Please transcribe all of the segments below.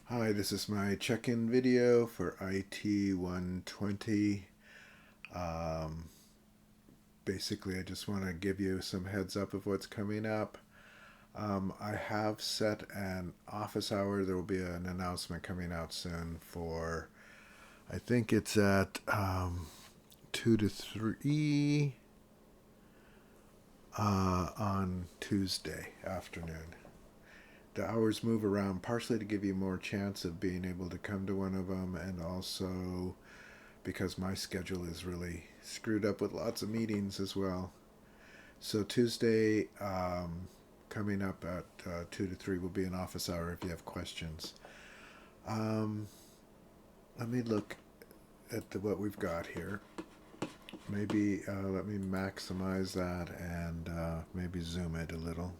Hi, this is my check-in video for IT 120. Um, Basically, I just want to give you some heads up of what's coming up. I have set an office hour. There will be an announcement coming out soon for, I think it's at 2 to 3 on Tuesday afternoon. The hours move around partially to give you more chance of being able to come to one of them, and also because my schedule is really screwed up with lots of meetings as well. So Tuesday, coming up at 2 to 3 will be an office hour if you have questions. Um, Let me look at what we've got here. Maybe let me maximize that and maybe zoom it a little.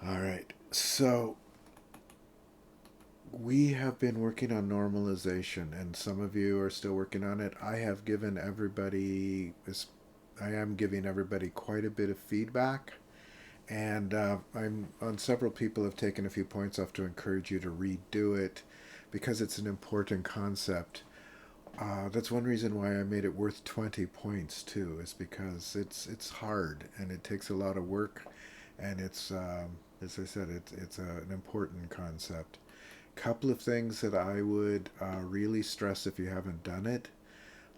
All right. So we have been working on normalization, and some of you are still working on it. I have given everybody this. I am giving everybody quite a bit of feedback, and I'm on several people have taken a few points off to encourage you to redo it because it's an important concept. That's one reason why I made it worth 20 points too, is because it's hard and it takes a lot of work, and it's as I said, it's an important concept. Couple of things that I would really stress if you haven't done it: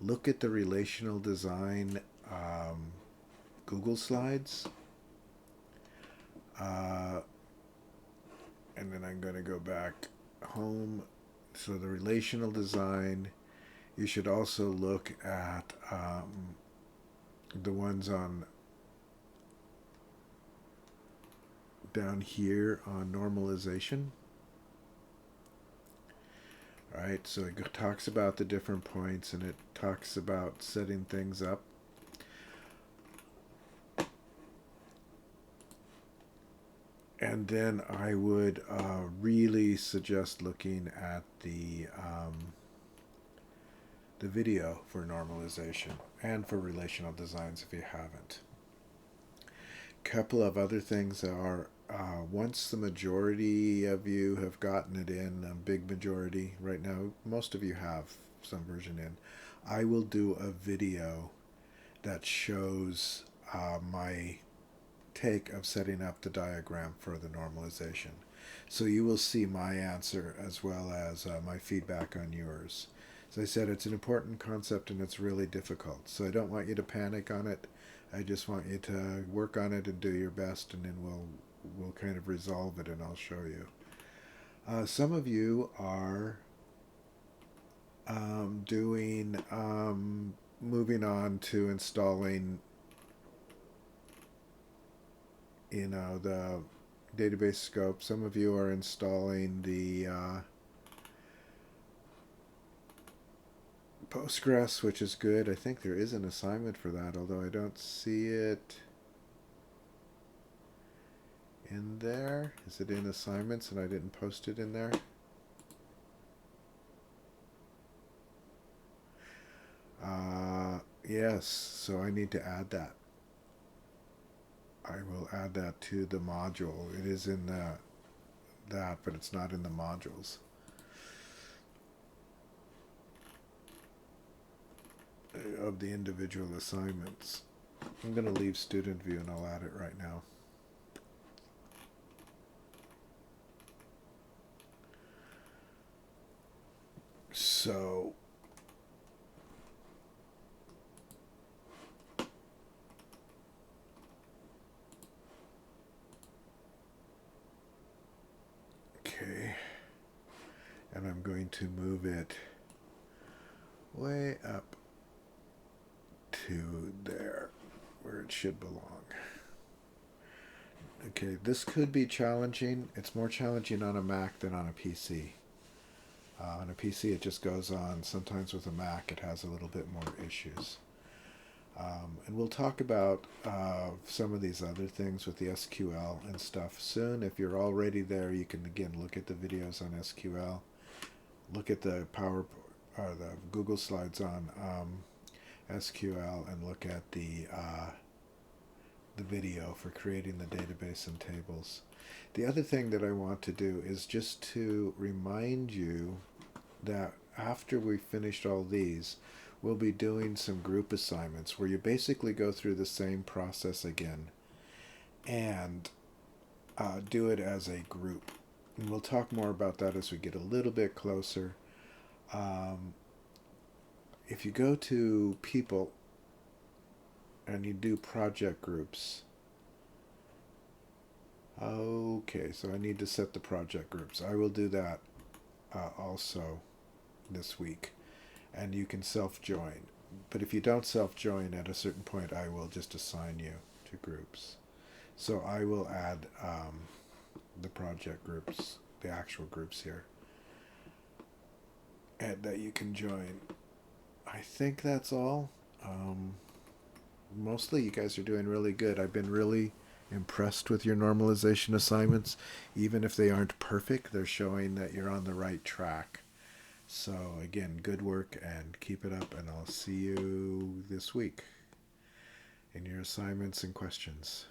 look at the relational design Google Slides, uh, and then I'm going to go back home. So the relational design. You should also look at the ones on down here on normalization. Right, so it talks about the different points and it talks about setting things up. And then I would really suggest looking at the video for normalization and for relational designs if you haven't. Couple of other things are once the majority of you have gotten it in, a big majority right now, most of you have some version in, I will do a video that shows my take of setting up the diagram for the normalization. So you will see my answer as well as my feedback on yours. As I said, it's an important concept and it's really difficult. So I don't want you to panic on it. I just want you to work on it and do your best, and then we'll kind of resolve it, and I'll show you. Some of you are doing moving on to installing, the database scope. Some of you are installing the Postgres, which is good. I think there is an assignment for that, although I don't see it in there. Is it in assignments and I didn't post it in there? Yes, so I need to add that. I will add that to the module. It is in that, but it's not in the modules of the individual assignments. I'm going to leave student view and I'll add it right now. So okay, and I'm going to move it way up to there where it should belong. Okay, this could be challenging. It's more challenging on a Mac than on a PC. On a PC, it just goes on. Sometimes with a Mac, it has a little bit more issues. And we'll talk about some of these other things with the SQL and stuff soon. If you're already there, you can again look at the videos on SQL, look at the the Google Slides on SQL, and look at the the video for creating the database and tables. The other thing that I want to do is just to remind you that after we've finished all these, we'll be doing some group assignments where you basically go through the same process again and do it as a group. And we'll talk more about that as we get a little bit closer. If you go to people and you do project groups, okay, so I need to set the project groups. I will do that also this week, and you can self-join. But if you don't self-join at a certain point, I will just assign you to groups. So I will add the project groups, the actual groups here, and that you can join. I think that's all. Mostly you guys are doing really good. I've been really impressed with your normalization assignments. Even if they aren't perfect, they're showing that you're on the right track. So again, good work and keep it up, and I'll see you this week in your assignments and questions.